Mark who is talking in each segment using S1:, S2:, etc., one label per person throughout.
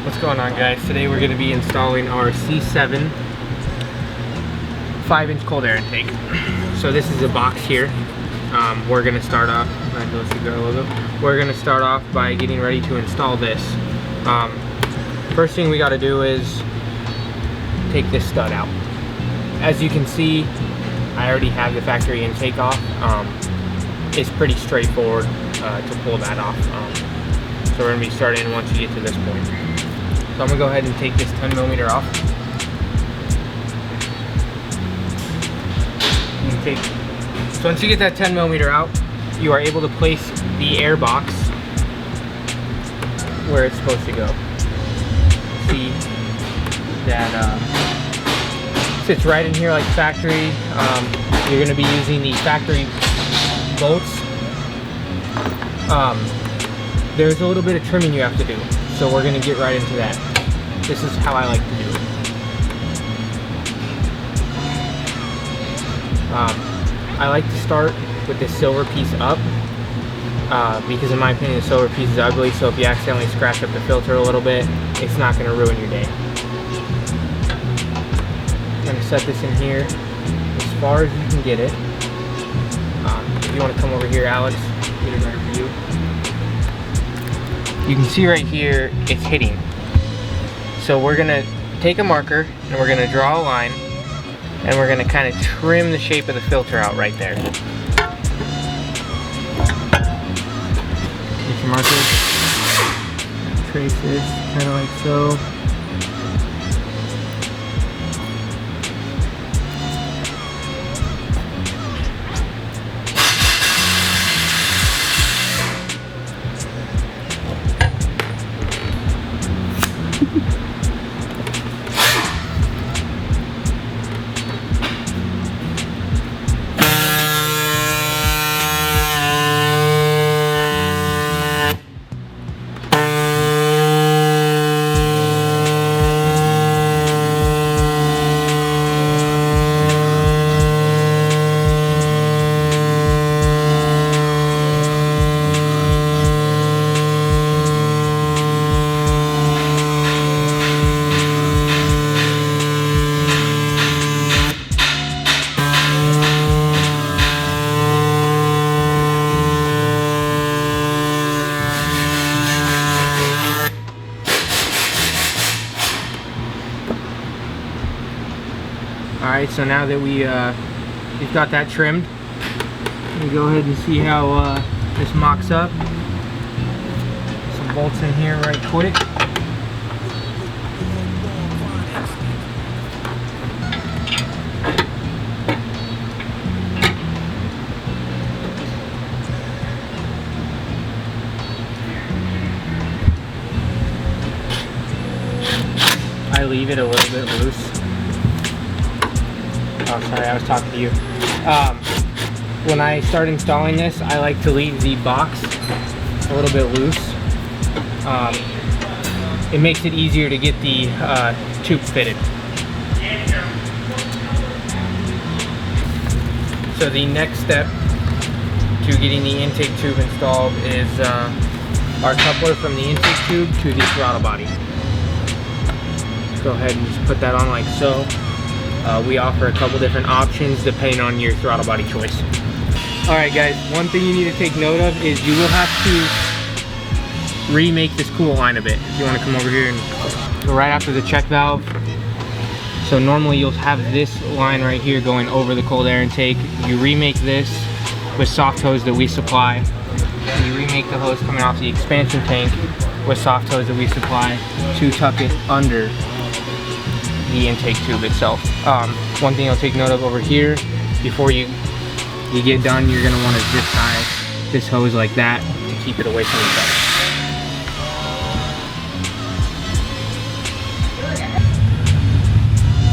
S1: What's going on, guys? Today we're going to be installing our C7 5-inch cold air intake. So this is a box here. We're going to start off, we're going to start off by getting ready to install this. First thing we got to do is take this stud out. As you can see, I already have the factory intake off. It's pretty straightforward to pull that off. So we're going to be starting once you get to this point. So I'm going to go ahead and take this 10mm off. So once you get that 10mm out, you are able to place the air box where it's supposed to go. See that sits right in here like factory. You're going to be using the factory bolts. There's a little bit of trimming you have to do, so we're going to get right into that. This is how I like to do it. I like to start with this silver piece up because in my opinion the silver piece is ugly, so if you accidentally scratch up the filter a little bit, it's not going to ruin your day. I'm going to set this in here as far as you can get it. If you want to come over here, Alex, get it right for you. You can see right here it's hitting. So we're going to take a marker and we're going to draw a line and we're going to kind of trim the shape of the filter out right there. Get your marker, trace this kind of like so. Alright, so now that we've got that trimmed, we go ahead and see how this mocks up. Some bolts in here right quick. I leave it a little bit loose. Oh, sorry, I was talking to you. When I start installing this, I like to leave the box a little bit loose. It makes it easier to get the tube fitted. So the next step to getting the intake tube installed is our coupler from the intake tube to the throttle body. Go ahead and just put that on like so. We offer a couple different options depending on your throttle body choice. Alright guys, one thing you need to take note of is you will have to remake this coolant line a bit. If you want to come over here and go right after the check valve. So normally you'll have this line right here going over the cold air intake. You remake this with soft hose that we supply. And you remake the hose coming off the expansion tank with soft hose that we supply to tuck it under the intake tube itself. One thing you'll take note of over here, before you get done, you're going to want to zip tie this hose like that to keep it away from each other.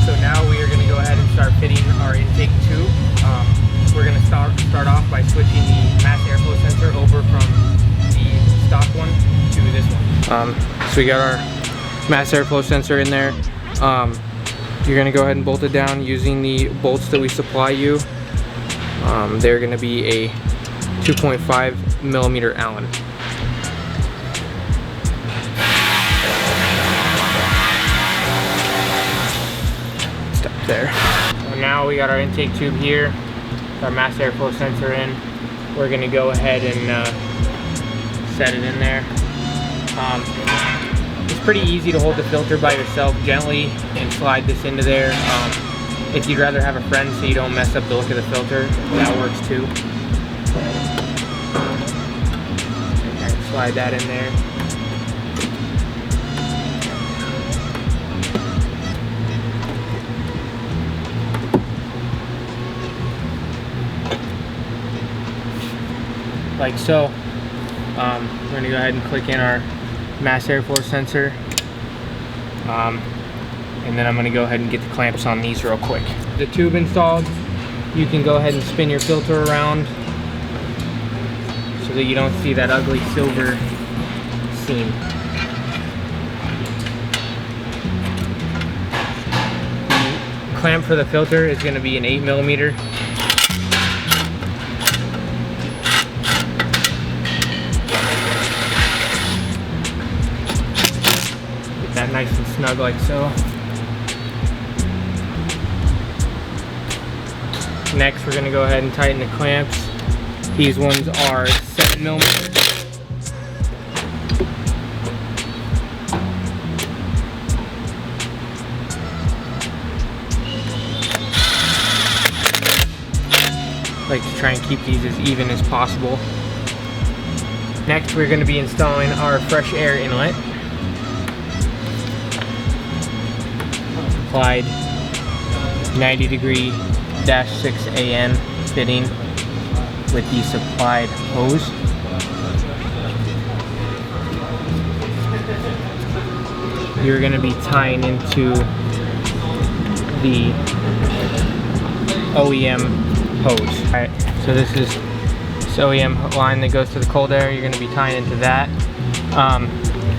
S1: So now we are going to go ahead and start fitting our intake tube. We're going to start off by switching the mass airflow sensor over from the stock one to this one. So we got our mass airflow sensor in there. You're going to go ahead and bolt it down using the bolts that we supply you. They're going to be a 2.5mm Allen. now we got our intake tube here, our mass airflow sensor in. We're gonna go ahead and set it in there. It's pretty easy to hold the filter by yourself gently and slide this into there. If you'd rather have a friend so you don't mess up the look of the filter, that works too. And slide that in there. Like so. We're going to go ahead and click in our mass airflow sensor. And then I'm going to go ahead and get the clamps on these real quick. The tube installed, you can go ahead and spin your filter around so that you don't see that ugly silver seam. The clamp for the filter is going to be an 8mm. Get that nice and snug like so. Next, we're going to go ahead and tighten the clamps. These ones are 7mm. I like to try and keep these as even as possible. Next, we're going to be installing our fresh air inlet. Applied 90-degree -6 AN fitting with the supplied hose. You're going to be tying into the OEM hose. Alright, so this is this OEM line that goes to the cold air. You're going to be tying into that.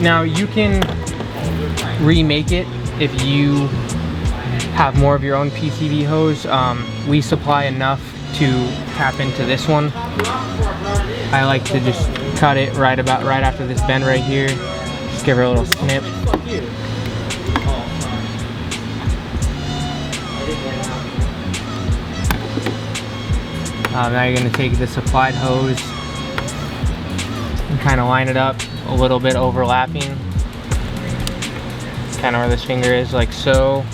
S1: Now you can remake it if you have more of your own PCV hose. We supply enough to tap into this one. I like to just cut it right after this bend right here. Just give her a little snip. Now you're going to take the supplied hose and kind of line it up a little bit overlapping. Kind of where this finger is, like so.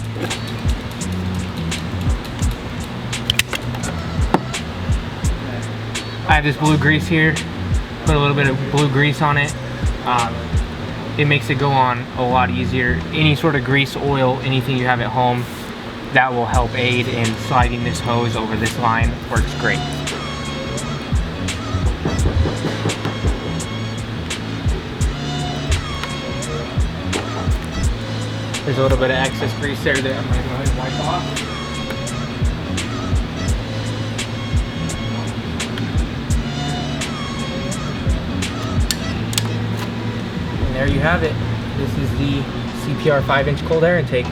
S1: I have this blue grease here. Put a little bit of blue grease on it. It makes it go on a lot easier. Any sort of grease, oil, anything you have at home, that will help aid in sliding this hose over this line. Works great. There's a little bit of excess grease there that I'm going to go ahead and wipe off. And there you have it. This is the CPR 5-inch cold air intake.